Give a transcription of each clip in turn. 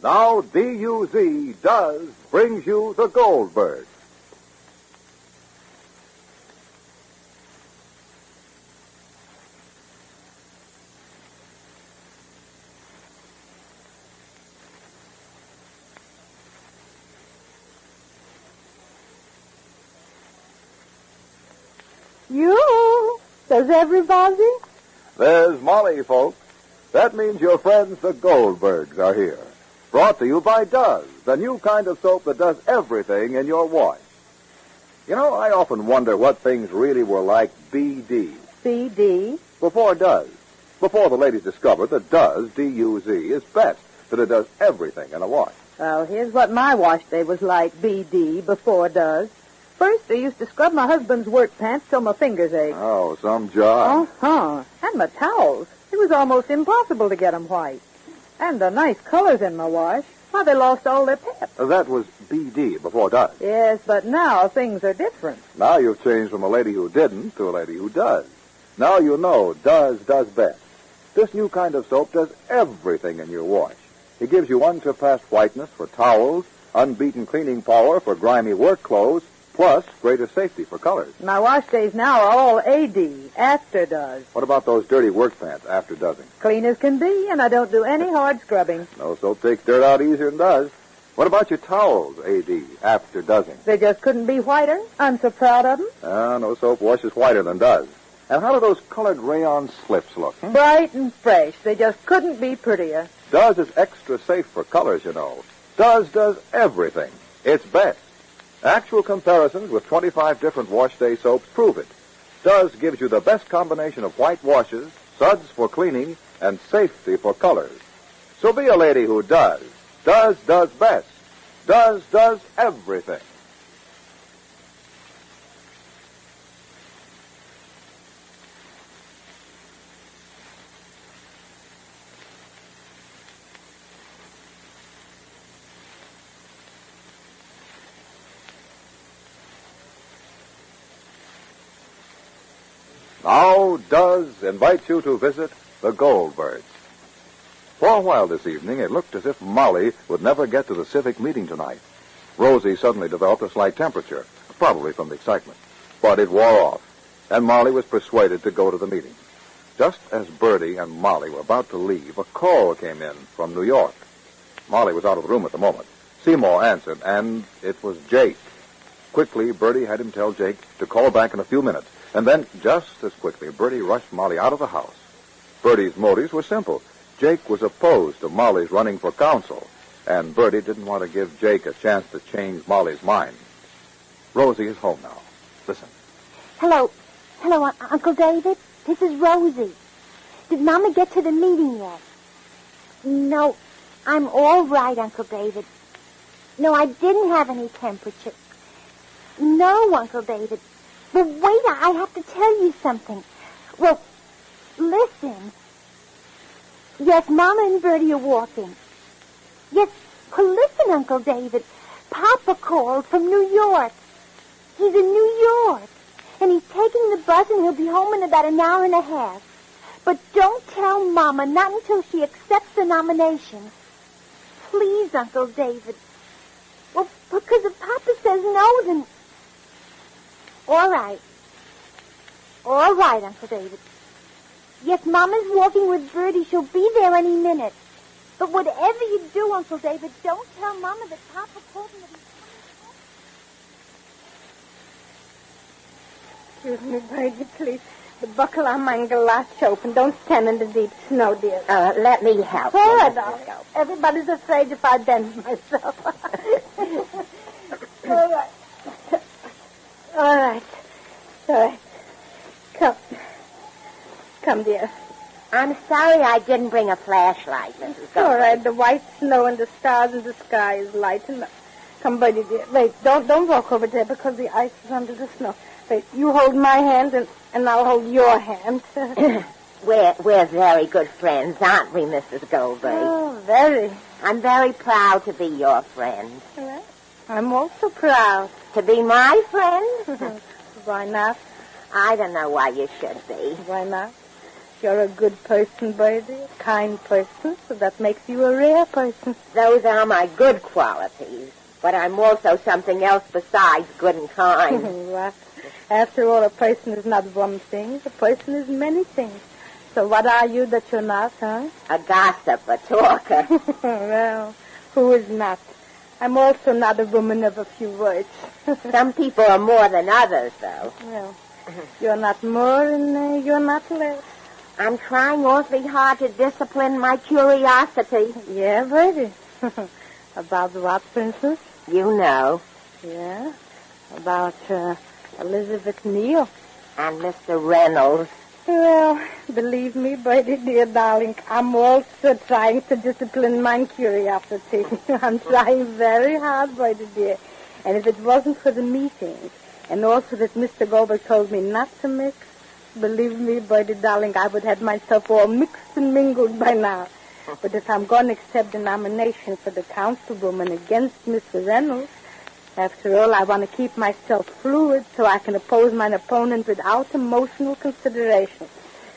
Now, D-U-Z does brings you the Goldbergs. You? Does everybody? There's Molly, folks. That means your friends, the Goldbergs, are here. Brought to you by Does, the new kind of soap that does everything in your wash. You know, I often wonder what things really were like BD. BD? Before Does. Before the ladies discovered that Does, D-U-Z, is best, that it does everything in a wash. Well, here's what my wash day was like, BD, before Does. First, I used to scrub my husband's work pants till my fingers ached. Oh, some job. Uh-huh. And my towels. It was almost impossible to get them white. And the nice colors in my wash. Why, they lost all their pep. That was BD before Does. Yes, but now things are different. Now you've changed from a lady who didn't to a lady who does. Now you know Does does best. This new kind of soap does everything in your wash. It gives you unsurpassed whiteness for towels, unbeaten cleaning power for grimy work clothes, plus greater safety for colors. My wash days now are all AD, after Does. What about those dirty work pants after doesing? Clean as can be, and I don't do any hard scrubbing. No soap takes dirt out easier than Does. What about your towels, AD, after doesing? They just couldn't be whiter. I'm so proud of them. No soap washes whiter than Does. And how do those colored rayon slips look? Bright and fresh. They just couldn't be prettier. Does is extra safe for colors, you know. Does everything. It's best. Actual comparisons with 25 different wash day soaps prove it. Does gives you the best combination of white washes, suds for cleaning, and safety for colors. So be a lady who does. Does best. Does everything. Now, Does invites you to visit the Goldbergs. For a while this evening, it looked as if Molly would never get to the civic meeting tonight. Rosie suddenly developed a slight temperature, probably from the excitement. But it wore off, and Molly was persuaded to go to the meeting. Just as Bertie and Molly were about to leave, a call came in from New York. Molly was out of the room at the moment. Seymour answered, and it was Jake. Quickly, Bertie had him tell Jake to call back in a few minutes. And then, just as quickly, Bertie rushed Molly out of the house. Bertie's motives were simple. Jake was opposed to Molly's running for council, and Bertie didn't want to give Jake a chance to change Molly's mind. Rosie is home now. Listen. Hello, Uncle David. This is Rosie. Did Mama get to the meeting yet? No, I'm all right, Uncle David. No, I didn't have any temperature. No, Uncle David. But wait, I have to tell you something. Well, listen. Yes, Mama and Bertie are walking. Yes, well, listen, Uncle David. Papa called from New York. He's in New York. And he's taking the bus and he'll be home in about an hour and a half. But don't tell Mama, not until she accepts the nomination. Please, Uncle David. Well, because if Papa says no, then... All right. All right, Uncle David. Yes, Mama's walking with Bertie. She'll be there any minute. But whatever you do, Uncle David, don't tell Mama that Papa told him that he's coming home. Excuse me, Bertie, please. The buckle on my latch open. Don't stand in the deep snow, dear. Let me help. All right, darling. Everybody's afraid if I bend myself. All right. All right. Come, dear. I'm sorry I didn't bring a flashlight, Mrs. Goldberg. All right, the white snow and the stars in the sky is light enough. Come, Bertie, dear. Wait, don't walk over there because the ice is under the snow. Wait, you hold my hand and I'll hold your hand. We're very good friends, aren't we, Mrs. Goldberg? Oh, very. I'm very proud to be your friend. Well, I'm also proud. To be my friend? Why not? I don't know why you should be. Why not? You're a good person, Bertie, a kind person, so that makes you a rare person. Those are my good qualities. But I'm also something else besides good and kind. What? After all, a person is not one thing. A person is many things. So what are you that you're not, huh? A gossip, a talker. Well, who is not? I'm also not a woman of a few words. Some people are more than others, though. Well, you're not more and you're not less. I'm trying awfully hard to discipline my curiosity. Yeah, Bertie. About what, for instance? You know. Yeah? About Elizabeth Neal. And Mr. Reynolds. Well, believe me, Bertie, dear darling, I'm also trying to discipline my curiosity. I'm trying very hard, Bertie, dear. And if it wasn't for the meetings, and also that Mr. Goldberg told me not to mix, believe me, Bertie, darling, I would have myself all mixed and mingled by now. But if I'm going to accept the nomination for the councilwoman against Mr. Reynolds, after all, I want to keep myself fluid so I can oppose my opponent without emotional consideration.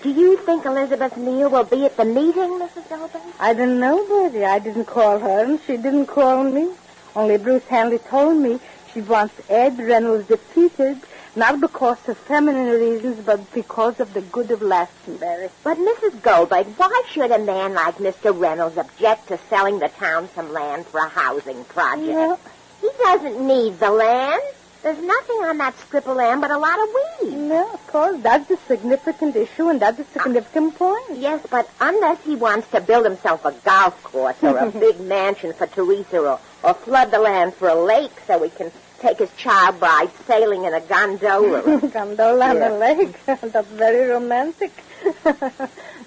Do you think Elizabeth Neal will be at the meeting, Mrs. Goldberg? I don't know, Bertie. I didn't call her, and she didn't call me. Only Bruce Hanley told me she wants Ed Reynolds defeated, not because of feminine reasons, but because of the good of Glastonbury. But, Mrs. Goldberg, why should a man like Mr. Reynolds object to selling the town some land for a housing project? Yeah. He doesn't need the land. There's nothing on that strip of land but a lot of weeds. No, of course. That's a significant issue, and that's a significant point. Yes, but unless he wants to build himself a golf course or a big mansion for Teresa or flood the land for a lake so he can take his child bride sailing in a gondola. Gondola on a lake. That's very romantic.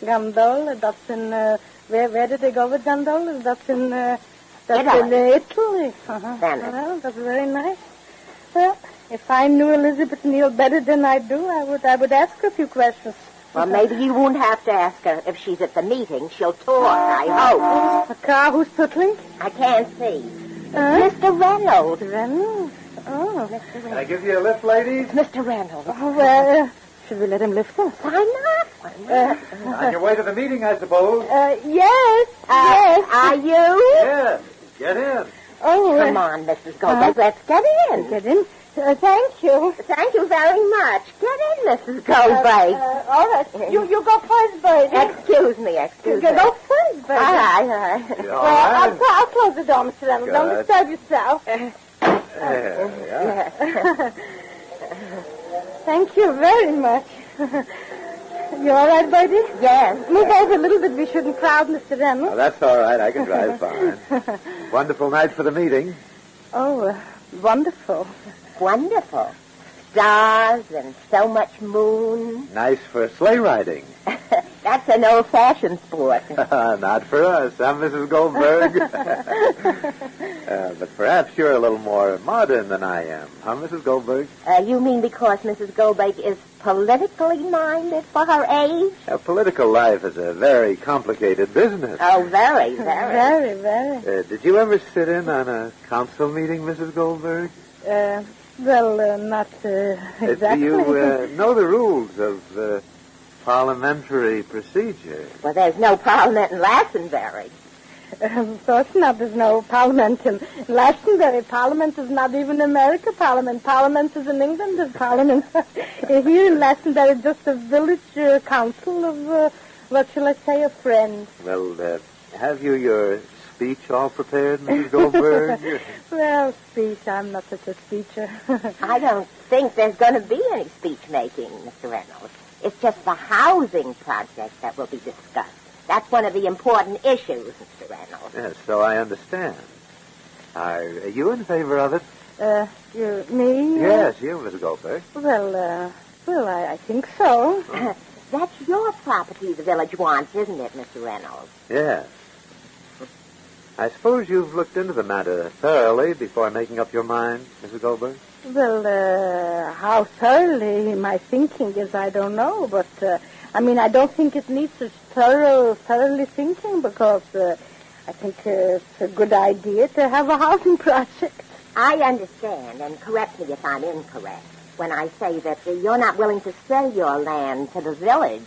Gondola, that's in... where did they go with gondolas? That's in... Italy. Uh-huh. Well, that's very nice. Well, if I knew Elizabeth Neal better than I do, I would ask her a few questions. Well, maybe you won't have to ask her if she's at the meeting. She'll talk, I hope. A car who's tootling? I can't see. Mr. Reynolds. Reynolds? Oh. Mr. Reynolds. Can I give you a lift, ladies? Mr. Reynolds. Oh, well, should we let him lift us? Why not? Why not? On your way to the meeting, I suppose. Yes. Yes. Are you? Yes. Get in. Oh, Come on, Mrs. Goldberg. Let's get in. Get in. Thank you. Thank you very much. Get in, Mrs. Goldberg. All right. You go first, Bertie. Excuse me. Go first, Bertie. All right. Well, I'll close the door, Mr. Reynolds. Don't disturb yourself. There we are. Thank you very much. You all right, Bertie? Yes. Move over a little bit. We shouldn't crowd Mr. Reynolds. Well, that's all right. I can drive fine. Wonderful night for the meeting. Oh, wonderful. Wonderful. Stars and so much moon. Nice for sleigh riding. That's an old-fashioned sport. Not for us, huh, Mrs. Goldberg? But perhaps you're a little more modern than I am, huh, Mrs. Goldberg? You mean because Mrs. Goldberg is politically minded for her age? Political life is a very complicated business. Oh, very, very. Very, very. Did you ever sit in on a council meeting, Mrs. Goldberg? Well, not exactly. Do you know the rules of parliamentary procedure? Well, there's no parliament in Glastonbury. Of course not. There's no parliament in Glastonbury. Parliament is not even America Parliament. Parliament is in England as Parliament. Here in Glastonbury, just a village council of, what shall I say, of friends. Well, have you your speech all prepared, Mrs. Goldberg? Well, speech. I'm not such a speaker. I don't think there's going to be any speech-making, Mr. Reynolds. It's just the housing project that will be discussed. That's one of the important issues, Mr. Reynolds. Yes, so I understand. Are you in favor of it? Me? Yes, you, Mrs. Goldberg. Well, I think so. That's your property the village wants, isn't it, Mr. Reynolds? Yes. I suppose you've looked into the matter thoroughly before making up your mind, Mrs. Goldberg? Well, how thoroughly my thinking is, I don't know. But, I don't think it needs such thoroughly thinking because I think it's a good idea to have a housing project. I understand, and correct me if I'm incorrect, when I say that you're not willing to sell your land to the village.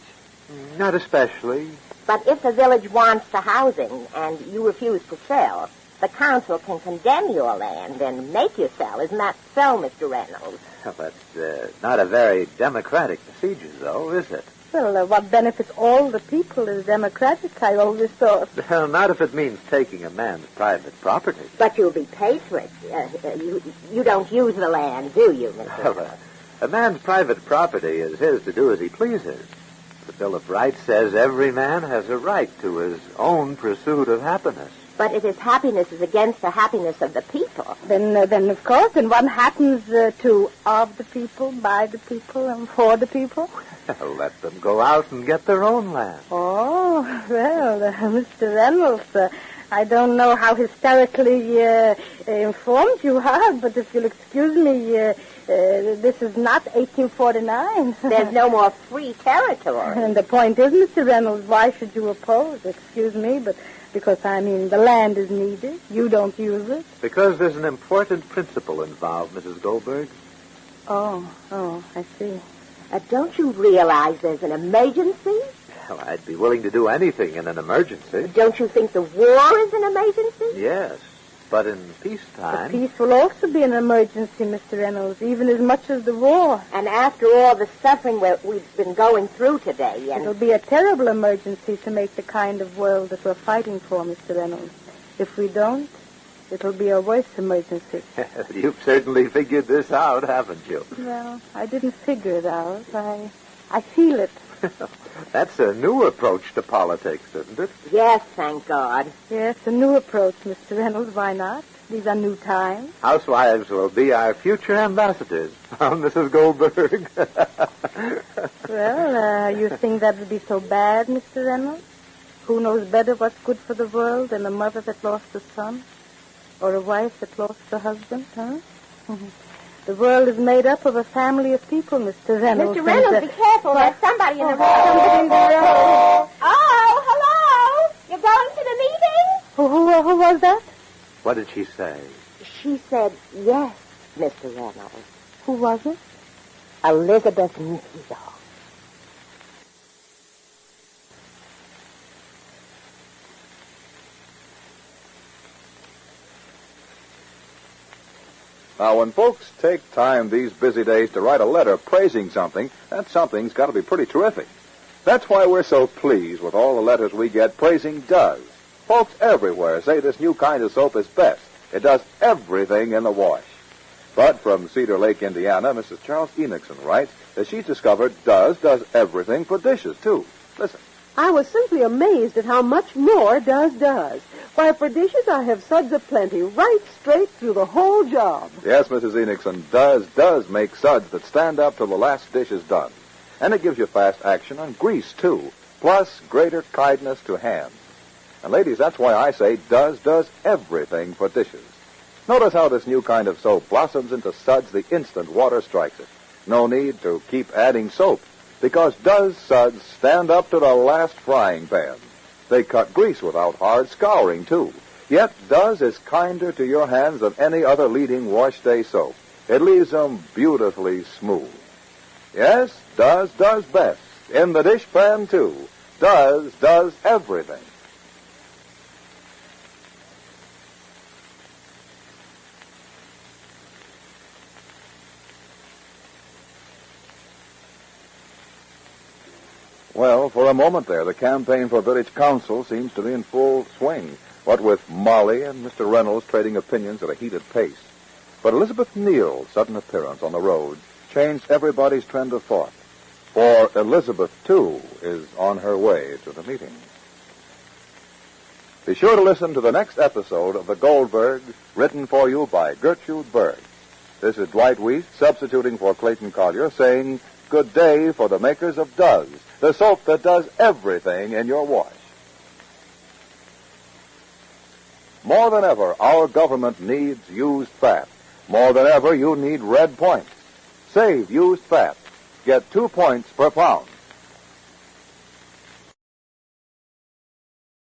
Not especially. But if the village wants the housing and you refuse to sell, the council can condemn your land and make you sell. Isn't that so, Mr. Reynolds? Well, that's not a very democratic procedure, though, is it? Well, what benefits all the people is democratic, I always thought. Well, not if it means taking a man's private property. But you'll be paid for it. You don't use the land, do you, Mr. Well, Reynolds? a man's private property is his to do as he pleases. The Bill of Rights says every man has a right to his own pursuit of happiness. But if his happiness is against the happiness of the people... Then of course, then what happens to of the people, by the people, and for the people? Let them go out and get their own land. Oh, well, Mr. Reynolds, I don't know how hysterically informed you are, but if you'll excuse me, this is not 1849. There's no more free territory. And the point is, Mr. Reynolds, why should you oppose? Excuse me, but because, the land is needed. You don't use it. Because there's an important principle involved, Mrs. Goldberg. Oh, I see. Don't you realize there's an emergency? Well, I'd be willing to do anything in an emergency. Don't you think the war is an emergency? Yes, but in peacetime... The peace will also be an emergency, Mr. Reynolds, even as much as the war. And after all the suffering we've been going through today... It'll be a terrible emergency to make the kind of world that we're fighting for, Mr. Reynolds. If we don't, it'll be a worse emergency. You've certainly figured this out, haven't you? Well, I didn't figure it out. I feel it. That's a new approach to politics, isn't it? Yes, thank God. Yes, a new approach, Mr. Reynolds. Why not? These are new times. Housewives will be our future ambassadors, Mrs. Goldberg. Well, you think that would be so bad, Mr. Reynolds? Who knows better what's good for the world than a mother that lost a son? Or a wife that lost a husband, huh? The world is made up of a family of people, Mr. Reynolds. Mr. Reynolds, be careful. There's somebody in the room. Somebody in the room. Oh, hello. You're going to the meeting? Who was that? What did she say? She said yes, Mr. Reynolds. Who was it? Elizabeth Neal. Now, when folks take time these busy days to write a letter praising something, that something's got to be pretty terrific. That's why we're so pleased with all the letters we get praising Does. Folks everywhere say this new kind of soap is best. It does everything in the wash. But from Cedar Lake, Indiana, Mrs. Charles Enochson writes that she's discovered Does everything for dishes, too. Listen. I was simply amazed at how much more Does. Why, for dishes, I have suds aplenty right straight through the whole job. Yes, Mrs. Enochson, does make suds that stand up till the last dish is done. And it gives you fast action on grease, too, plus greater kindness to hands. And ladies, that's why I say does everything for dishes. Notice how this new kind of soap blossoms into suds the instant water strikes it. No need to keep adding soap, because Does suds stand up to the last frying pan. They cut grease without hard scouring, too. Yet Does is kinder to your hands than any other leading wash day soap. It leaves them beautifully smooth. Yes, Does best. In the dish pan, too. Does everything. Well, for a moment there, the campaign for village council seems to be in full swing, what with Molly and Mr. Reynolds trading opinions at a heated pace. But Elizabeth Neal's sudden appearance on the road changed everybody's trend of thought. For Elizabeth, too, is on her way to the meeting. Be sure to listen to the next episode of The Goldbergs, written for you by Gertrude Berg. This is Dwight Weiss, substituting for Clayton Collier, saying good day for the makers of Does, the soap that does everything in your wash. More than ever, our government needs used fat. More than ever, you need red points. Save used fat. Get 2 points per pound.